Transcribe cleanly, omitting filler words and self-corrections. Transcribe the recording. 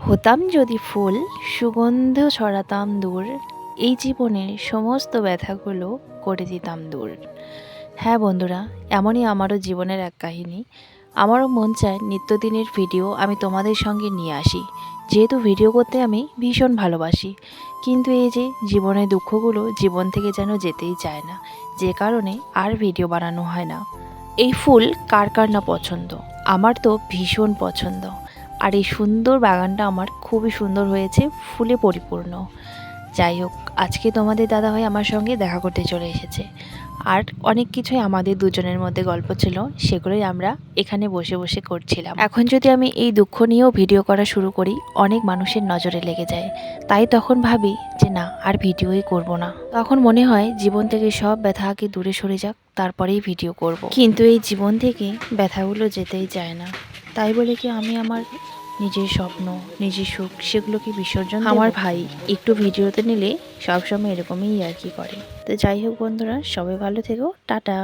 হতাম যদি ফুল, সুগন্ধ ছড়াতাম দূর, এই জীবনের সমস্ত ব্যথাগুলো করে দিতাম দূর। হ্যাঁ বন্ধুরা, এমনই আমারও জীবনের এক কাহিনী। আমারও মন চায় নিত্যদিনের ভিডিও আমি তোমাদের সঙ্গে নিয়ে আসি, যেহেতু ভিডিও করতে আমি ভীষণ ভালোবাসি। কিন্তু এই যে জীবনের দুঃখগুলো জীবন থেকে যেন যেতেই চায় না, যে কারণে আর ভিডিও বানানো হয় না। এই ফুল কার কার না পছন্দ, আমার তো ভীষণ পছন্দ। আর এই সুন্দর বাগানটা আমার খুবই সুন্দর হয়েছে, ফুলে পরিপূর্ণ। যাই হোক, আজকে তোমাদের দাদাভাই আমার সঙ্গে দেখা করতে চলে এসেছে। আর অনেক কিছুই আমাদের দুজনের মধ্যে গল্প ছিল, সেগুলোই আমরা এখানে বসে বসে করছিলাম। এখন যদি আমি এই দুঃখ নিয়েও ভিডিও করা শুরু করি, অনেক মানুষের নজরে লেগে যায়। তাই তখন ভাবি যে না, আর ভিডিওই করব না। তখন মনে হয় জীবন থেকে সব ব্যথা আগে দূরে সরে যাক, তারপরেই ভিডিও করব। কিন্তু এই জীবন থেকে ব্যথাগুলো যেতেই চায় না। তাই বলে কি আমি আমার নিজের স্বপ্ন, নিজের সুখ সেগুলোকে বিসর্জন দেব? আমার ভাই একটু ভিডিওতে নিলে সবসময় এরকমই আর কি করে। তো যাই হোক বন্ধুরা, সবাই ভালো থেকো, টাটা।